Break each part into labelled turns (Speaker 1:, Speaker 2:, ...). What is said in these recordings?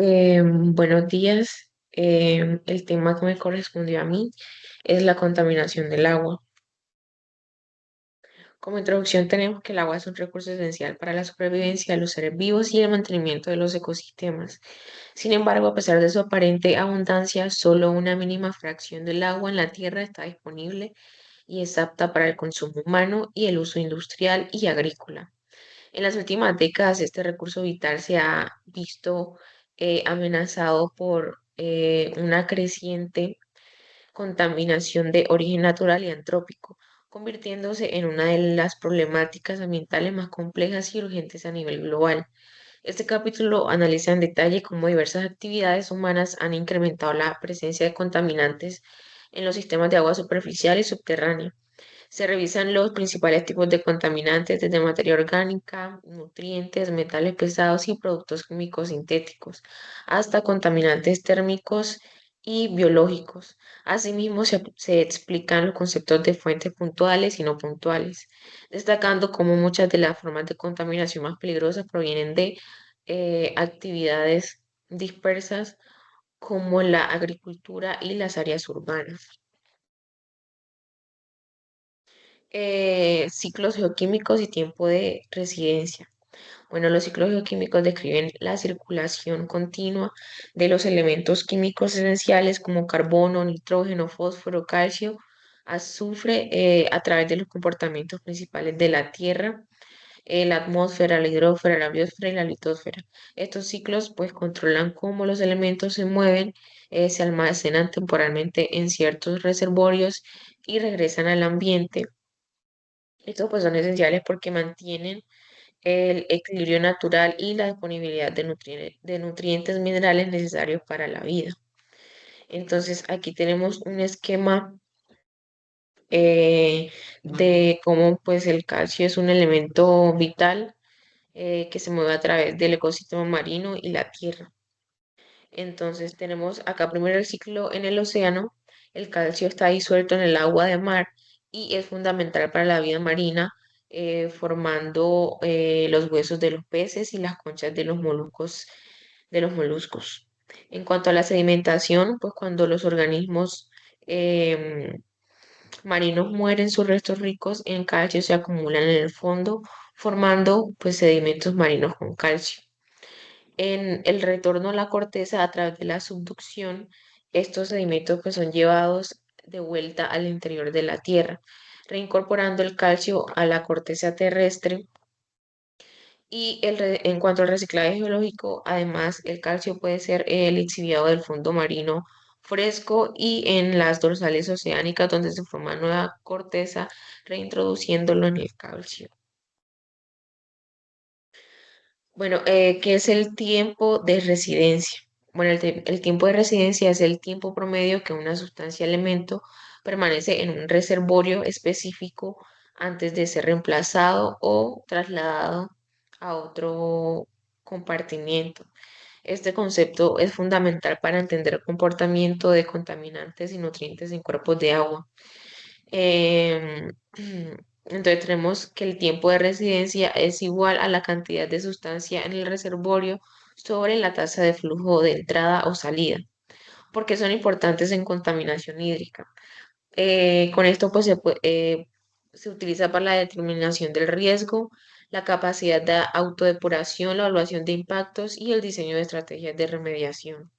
Speaker 1: Buenos días. El tema que me correspondió a mí es la contaminación del agua. Como introducción tenemos que el agua es un recurso esencial para la supervivencia de los seres vivos y el mantenimiento de los ecosistemas. Sin embargo, a pesar de su aparente abundancia, solo una mínima fracción del agua en la Tierra está disponible y es apta para el consumo humano y el uso industrial y agrícola. En las últimas décadas, este recurso vital se ha visto amenazado por una creciente contaminación de origen natural y antrópico, convirtiéndose en una de las problemáticas ambientales más complejas y urgentes a nivel global. Este capítulo analiza en detalle cómo diversas actividades humanas han incrementado la presencia de contaminantes en los sistemas de agua superficial y subterránea. Se revisan los principales tipos de contaminantes, desde materia orgánica, nutrientes, metales pesados y productos químicos sintéticos, hasta contaminantes térmicos y biológicos. Asimismo, se explican los conceptos de fuentes puntuales y no puntuales, destacando cómo muchas de las formas de contaminación más peligrosas provienen de actividades dispersas como la agricultura y las áreas urbanas. Ciclos geoquímicos y tiempo de residencia. Bueno, los ciclos geoquímicos describen la circulación continua de los elementos químicos esenciales como carbono, nitrógeno, fósforo, calcio, azufre a través de los comportamientos principales de la Tierra, la atmósfera, la hidrósfera, la biosfera y la litosfera. Estos ciclos pues controlan cómo los elementos se mueven, se almacenan temporalmente en ciertos reservorios y regresan al ambiente. Estos pues son esenciales porque mantienen el equilibrio natural y la disponibilidad de nutrientes minerales necesarios para la vida. Entonces aquí tenemos un esquema de cómo pues el calcio es un elemento vital que se mueve a través del ecosistema marino y la tierra. Entonces tenemos acá primero el ciclo en el océano. El calcio está disuelto en el agua de mar y es fundamental para la vida marina, formando los huesos de los peces y las conchas de los moluscos. En cuanto a la sedimentación, pues cuando los organismos marinos mueren, sus restos ricos en calcio se acumulan en el fondo, formando pues sedimentos marinos con calcio. En el retorno a la corteza a través de la subducción, estos sedimentos pues, son llevados de vuelta al interior de la tierra, reincorporando el calcio a la corteza terrestre. Y en cuanto al reciclaje geológico, además, el calcio puede ser lixiviado del fondo marino fresco y en las dorsales oceánicas donde se forma nueva corteza, reintroduciéndolo en el calcio. Bueno, ¿qué es el tiempo de residencia? Bueno, el tiempo de residencia es el tiempo promedio que una sustancia elemento permanece en un reservorio específico antes de ser reemplazado o trasladado a otro compartimiento. Este concepto es fundamental para entender el comportamiento de contaminantes y nutrientes en cuerpos de agua. Em, entonces tenemos que el tiempo de residencia es igual a la cantidad de sustancia en el reservorio sobre la tasa de flujo de entrada o salida, porque son importantes en contaminación hídrica. Con esto pues se utiliza para la determinación del riesgo, la capacidad de autodepuración, la evaluación de impactos y el diseño de estrategias de remediación.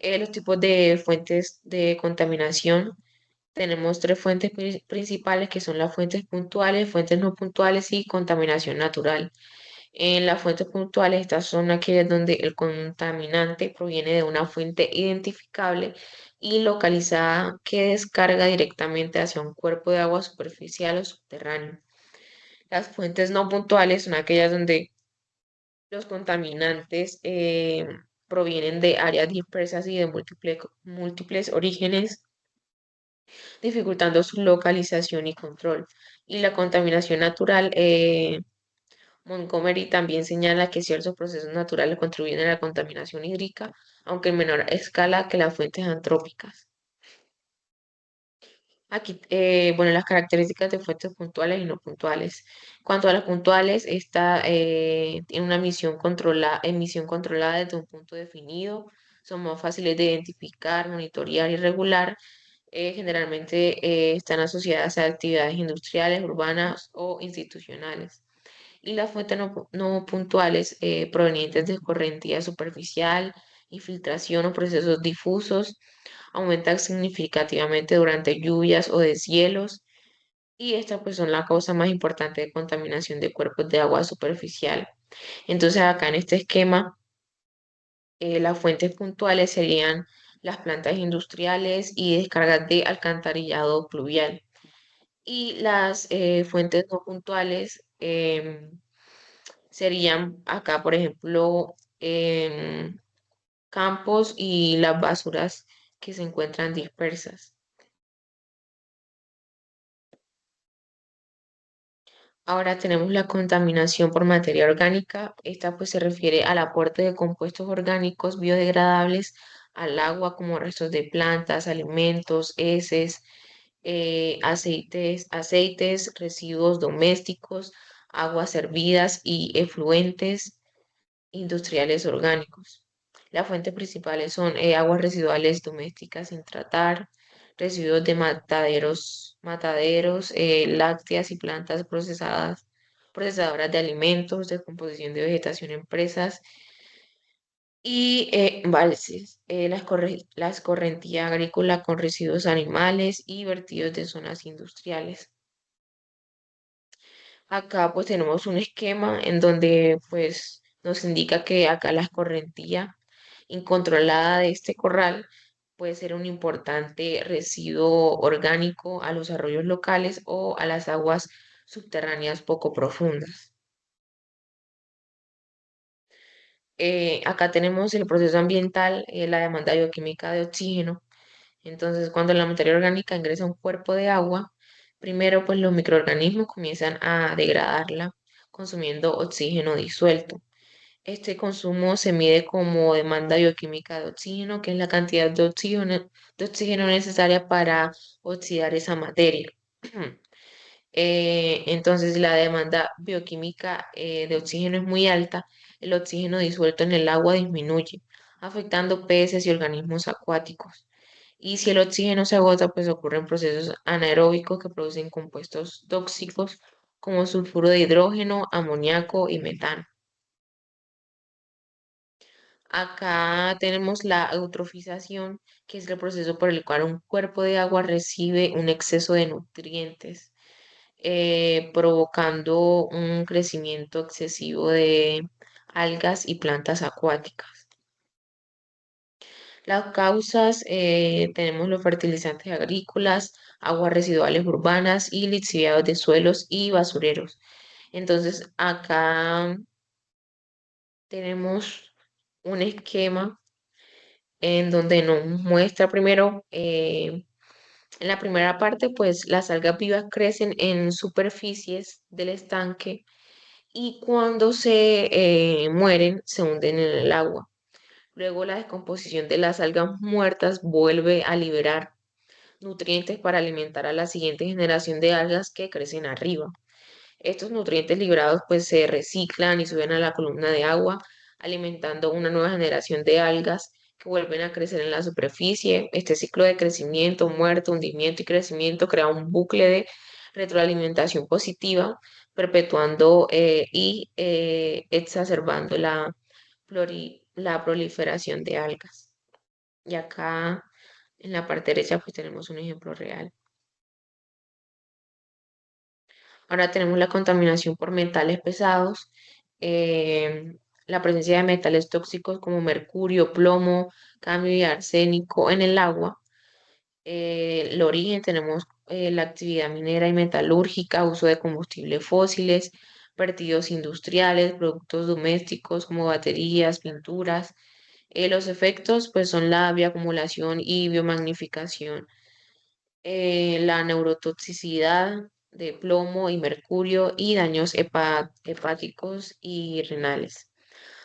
Speaker 1: Los tipos de fuentes de contaminación. Tenemos tres fuentes principales que son las fuentes puntuales, fuentes no puntuales y contaminación natural. En las fuentes puntuales, estas son aquellas donde el contaminante proviene de una fuente identificable y localizada que descarga directamente hacia un cuerpo de agua superficial o subterráneo. Las fuentes no puntuales son aquellas donde los contaminantes provienen de áreas dispersas y de múltiples orígenes, dificultando su localización y control. Y la contaminación natural, Montgomery también señala que ciertos procesos naturales contribuyen a la contaminación hídrica, aunque en menor escala que las fuentes antrópicas. Aquí, bueno, las características de fuentes puntuales y no puntuales. Cuanto a las puntuales, esta tiene una emisión controlada desde un punto definido, son más fáciles de identificar, monitorear y regular. Generalmente están asociadas a actividades industriales, urbanas o institucionales. Y las fuentes no puntuales, provenientes de correntía superficial, infiltración o procesos difusos, aumentan significativamente durante lluvias o deshielos, y estas pues son la causa más importante de contaminación de cuerpos de agua superficial. Entonces acá en este esquema, las fuentes puntuales serían las plantas industriales y descargas de alcantarillado pluvial. Y las fuentes no puntuales serían acá, por ejemplo, campos y las basuras que se encuentran dispersas. Ahora tenemos la contaminación por materia orgánica. Esta pues se refiere al aporte de compuestos orgánicos biodegradables al agua como restos de plantas, alimentos, heces, aceites, residuos domésticos, aguas hervidas y efluentes industriales orgánicos. Las fuentes principales son aguas residuales domésticas sin tratar, residuos de mataderos, lácteas y plantas procesadoras de alimentos, descomposición de vegetación en presas y embalses, la escorrentía agrícola con residuos animales y vertidos de zonas industriales. Acá pues tenemos un esquema en donde pues nos indica que acá la escorrentía incontrolada de este corral puede ser un importante residuo orgánico a los arroyos locales o a las aguas subterráneas poco profundas. Acá tenemos el proceso ambiental, la demanda bioquímica de oxígeno. Entonces, cuando la materia orgánica ingresa a un cuerpo de agua, primero pues los microorganismos comienzan a degradarla consumiendo oxígeno disuelto. Este consumo se mide como demanda bioquímica de oxígeno, que es la cantidad de oxígeno necesaria para oxidar esa materia. Entonces, la demanda bioquímica de oxígeno es muy alta, el oxígeno disuelto en el agua disminuye, afectando peces y organismos acuáticos. Y si el oxígeno se agota, pues ocurren procesos anaeróbicos que producen compuestos tóxicos como sulfuro de hidrógeno, amoníaco y metano. Acá tenemos la eutrofización, que es el proceso por el cual un cuerpo de agua recibe un exceso de nutrientes, provocando un crecimiento excesivo de algas y plantas acuáticas. Las causas, tenemos los fertilizantes agrícolas, aguas residuales urbanas y lixiviados de suelos y basureros. Entonces, acá tenemos un esquema en donde nos muestra primero, en la primera parte, pues las algas vivas crecen en superficies del estanque y cuando se mueren se hunden en el agua. Luego la descomposición de las algas muertas vuelve a liberar nutrientes para alimentar a la siguiente generación de algas que crecen arriba. Estos nutrientes liberados pues se reciclan y suben a la columna de agua, alimentando una nueva generación de algas que vuelven a crecer en la superficie. Este ciclo de crecimiento, muerte, hundimiento y crecimiento crea un bucle de retroalimentación positiva, perpetuando y exacerbando la proliferación de algas. Y acá en la parte derecha pues tenemos un ejemplo real. Ahora tenemos la contaminación por metales pesados, la presencia de metales tóxicos como mercurio, plomo, cadmio y arsénico en el agua. El origen tenemos la actividad minera y metalúrgica, uso de combustibles fósiles, vertidos industriales, productos domésticos como baterías, pinturas. Los efectos pues son la bioacumulación y biomagnificación, la neurotoxicidad de plomo y mercurio y daños hepáticos y renales.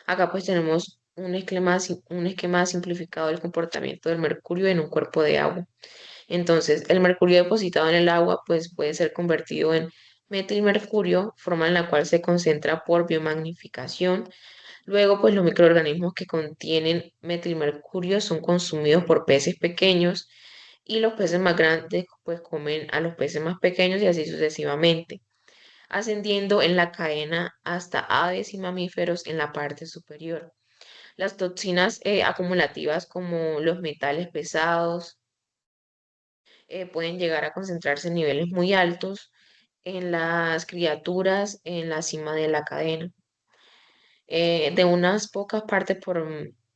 Speaker 1: Acá pues tenemos un esquema simplificado del comportamiento del mercurio en un cuerpo de agua. Entonces, el mercurio depositado en el agua pues puede ser convertido en metilmercurio, forma en la cual se concentra por biomagnificación. Luego, pues los microorganismos que contienen metilmercurio son consumidos por peces pequeños y los peces más grandes pues comen a los peces más pequeños y así sucesivamente, ascendiendo en la cadena hasta aves y mamíferos en la parte superior. Las toxinas acumulativas como los metales pesados pueden llegar a concentrarse en niveles muy altos en las criaturas en la cima de la cadena. De unas pocas partes por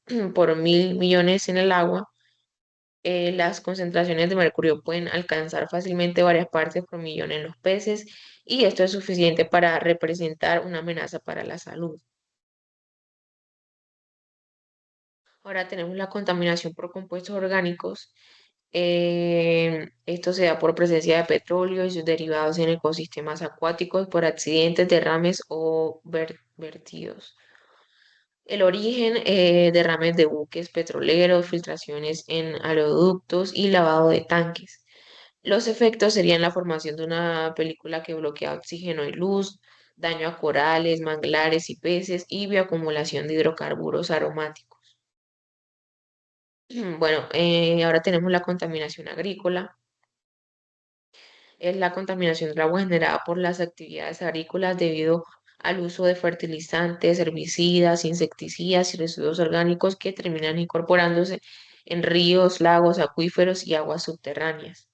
Speaker 1: 1.000 millones en el agua, las concentraciones de mercurio pueden alcanzar fácilmente varias partes por millón en los peces y esto es suficiente para representar una amenaza para la salud. Ahora tenemos la contaminación por compuestos orgánicos. Esto se da por presencia de petróleo y sus derivados en ecosistemas acuáticos, por accidentes, derrames o vertidos. El origen, derrames de buques petroleros, filtraciones en aleoductos y lavado de tanques. Los efectos serían la formación de una película que bloquea oxígeno y luz, daño a corales, manglares y peces y bioacumulación de hidrocarburos aromáticos. Bueno, ahora tenemos la contaminación agrícola. Es la contaminación del agua generada por las actividades agrícolas debido al uso de fertilizantes, herbicidas, insecticidas y residuos orgánicos que terminan incorporándose en ríos, lagos, acuíferos y aguas subterráneas.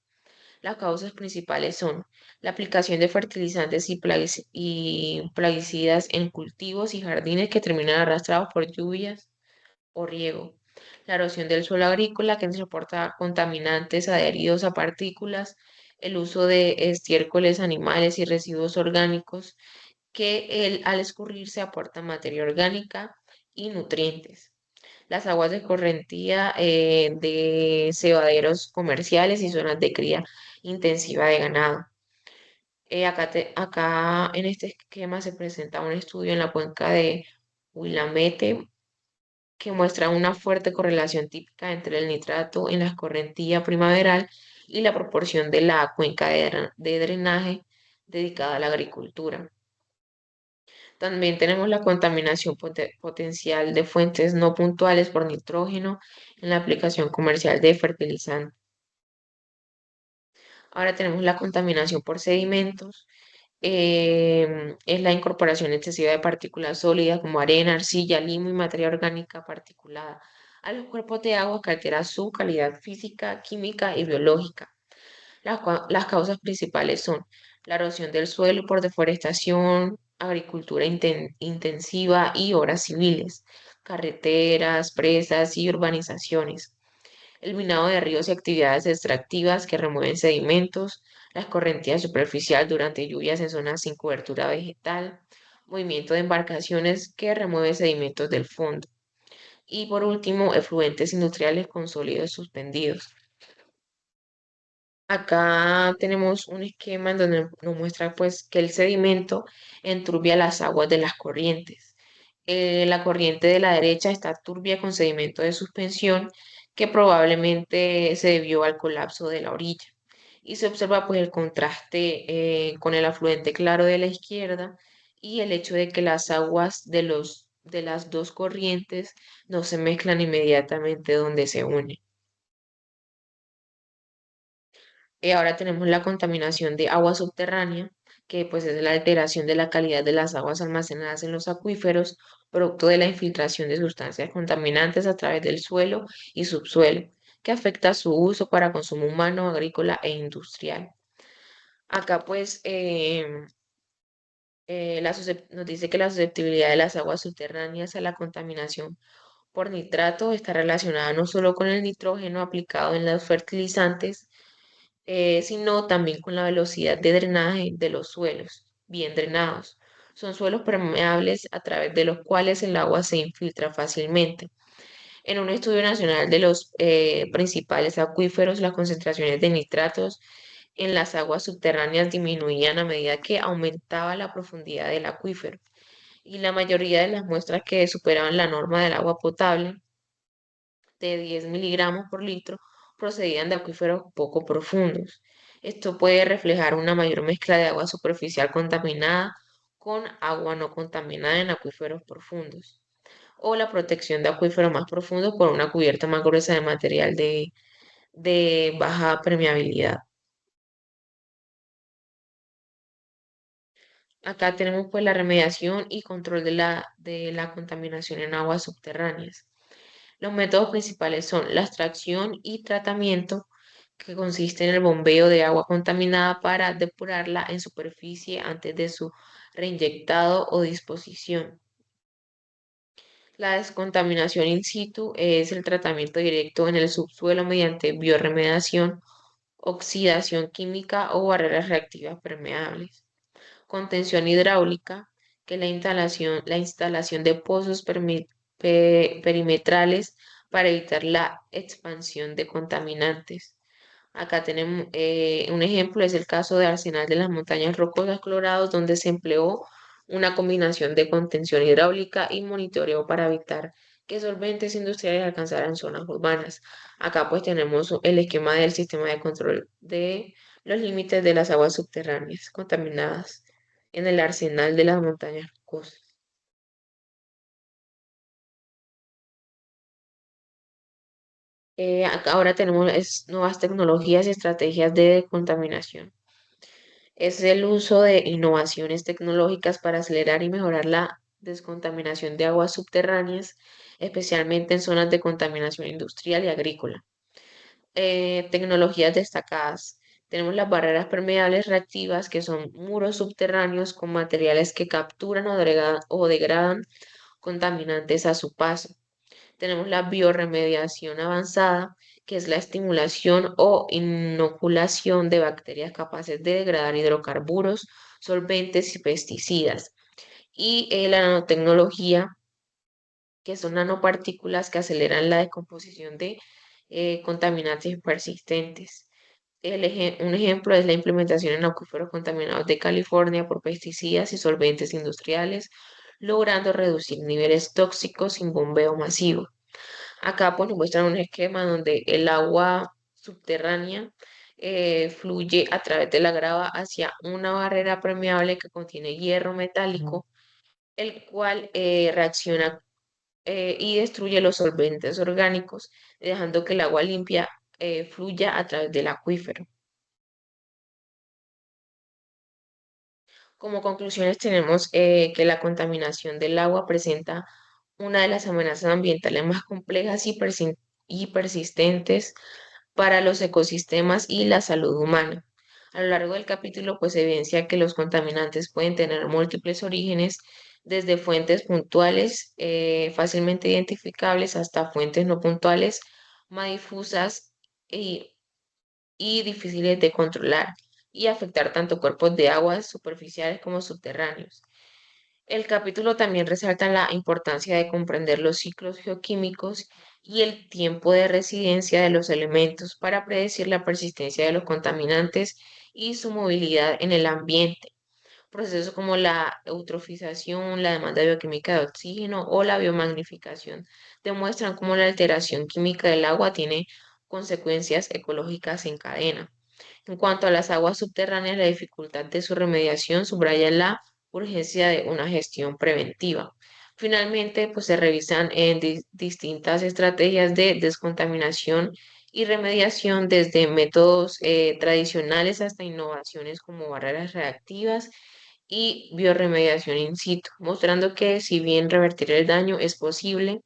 Speaker 1: Las causas principales son la aplicación de fertilizantes y plaguicidas en cultivos y jardines que terminan arrastrados por lluvias o riego. La erosión del suelo agrícola que transporta contaminantes adheridos a partículas, el uso de estiércoles animales y residuos orgánicos que al escurrirse aportan materia orgánica y nutrientes. Las aguas de escorrentía de cebaderos comerciales y zonas de cría intensiva de ganado. Acá en este esquema se presenta un estudio en la cuenca de Willamette que muestra una fuerte correlación típica entre el nitrato en la escorrentía primaveral y la proporción de la cuenca de drenaje dedicada a la agricultura. También tenemos la contaminación potencial de fuentes no puntuales por nitrógeno en la aplicación comercial de fertilizantes. Ahora tenemos la contaminación por sedimentos. Es la incorporación excesiva de partículas sólidas como arena, arcilla, limo y materia orgánica particulada a los cuerpos de agua que altera su calidad física, química y biológica. Las causas principales son la erosión del suelo por deforestación, agricultura intensiva y obras civiles, carreteras, presas y urbanizaciones, el minado de ríos y actividades extractivas que remueven sedimentos, la escorrentía superficial durante lluvias en zonas sin cobertura vegetal, movimiento de embarcaciones que remueve sedimentos del fondo y por último, efluentes industriales con sólidos suspendidos. Acá tenemos un esquema en donde nos muestra pues que el sedimento enturbia las aguas de las corrientes. La corriente de la derecha está turbia con sedimento de suspensión que probablemente se debió al colapso de la orilla. Y se observa pues el contraste con el afluente claro de la izquierda y el hecho de que las aguas de las dos corrientes no se mezclan inmediatamente donde se unen. Ahora tenemos la contaminación de agua subterránea, que pues es la alteración de la calidad de las aguas almacenadas en los acuíferos, producto de la infiltración de sustancias contaminantes a través del suelo y subsuelo, que afecta su uso para consumo humano, agrícola e industrial. Acá pues nos dice que la susceptibilidad de las aguas subterráneas a la contaminación por nitrato está relacionada no solo con el nitrógeno aplicado en los fertilizantes, sino también con la velocidad de drenaje de los suelos, bien drenados. Son suelos permeables a través de los cuales el agua se infiltra fácilmente. En un estudio nacional de los principales acuíferos, las concentraciones de nitratos en las aguas subterráneas disminuían a medida que aumentaba la profundidad del acuífero. Y la mayoría de las muestras que superaban la norma del agua potable de 10 miligramos por litro, procedían de acuíferos poco profundos. Esto puede reflejar una mayor mezcla de agua superficial contaminada con agua no contaminada en acuíferos profundos, o la protección de acuíferos más profundos por una cubierta más gruesa de material de baja permeabilidad. Acá tenemos pues la remediación y control de la contaminación en aguas subterráneas. Los métodos principales son la extracción y tratamiento, que consiste en el bombeo de agua contaminada para depurarla en superficie antes de su reinyectado o disposición. La descontaminación in situ es el tratamiento directo en el subsuelo mediante bioremediación, oxidación química o barreras reactivas permeables. Contención hidráulica, que es la instalación de pozos perimetrales para evitar la expansión de contaminantes. Acá tenemos un ejemplo, es el caso de Arsenal de las Montañas Rocosas Colorados, donde se empleó una combinación de contención hidráulica y monitoreo para evitar que solventes industriales alcanzaran zonas urbanas. Acá pues tenemos el esquema del sistema de control de los límites de las aguas subterráneas contaminadas en el Arsenal de las Montañas Rocosas. Acá ahora tenemos nuevas tecnologías y estrategias de decontaminación. Es el uso de innovaciones tecnológicas para acelerar y mejorar la descontaminación de aguas subterráneas, especialmente en zonas de contaminación industrial y agrícola. Tecnologías destacadas. Tenemos las barreras permeables reactivas, que son muros subterráneos con materiales que capturan o degradan contaminantes a su paso. Tenemos la bioremediación avanzada, que es la estimulación o inoculación de bacterias capaces de degradar hidrocarburos, solventes y pesticidas. Y la nanotecnología, que son nanopartículas que aceleran la descomposición de contaminantes persistentes. Un ejemplo es la implementación en acuíferos contaminados de California por pesticidas y solventes industriales, logrando reducir niveles tóxicos sin bombeo masivo. Acá pues nos muestran un esquema donde el agua subterránea fluye a través de la grava hacia una barrera permeable que contiene hierro metálico, el cual reacciona y destruye los solventes orgánicos, dejando que el agua limpia fluya a través del acuífero. Como conclusiones tenemos que la contaminación del agua presenta una de las amenazas ambientales más complejas y persistentes para los ecosistemas y la salud humana. A lo largo del capítulo, pues evidencia que los contaminantes pueden tener múltiples orígenes, desde fuentes puntuales, fácilmente identificables, hasta fuentes no puntuales, más difusas y, y difíciles de controlar, y afectar tanto cuerpos de aguas superficiales como subterráneos. El capítulo también resalta la importancia de comprender los ciclos geoquímicos y el tiempo de residencia de los elementos para predecir la persistencia de los contaminantes y su movilidad en el ambiente. Procesos como la eutrofización, la demanda bioquímica de oxígeno o la biomagnificación demuestran cómo la alteración química del agua tiene consecuencias ecológicas en cadena. En cuanto a las aguas subterráneas, la dificultad de su remediación subraya la urgencia de una gestión preventiva. Finalmente, pues se revisan en distintas estrategias de descontaminación y remediación, desde métodos tradicionales hasta innovaciones como barreras reactivas y bioremediación in situ, mostrando que si bien revertir el daño es posible,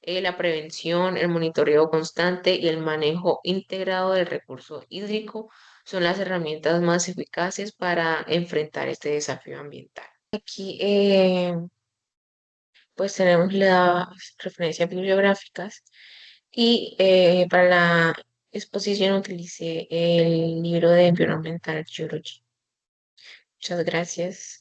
Speaker 1: la prevención, el monitoreo constante y el manejo integrado del recurso hídrico son las herramientas más eficaces para enfrentar este desafío ambiental. Aquí pues tenemos las referencias bibliográficas y para la exposición utilicé el libro de Environmental Geology. Muchas gracias.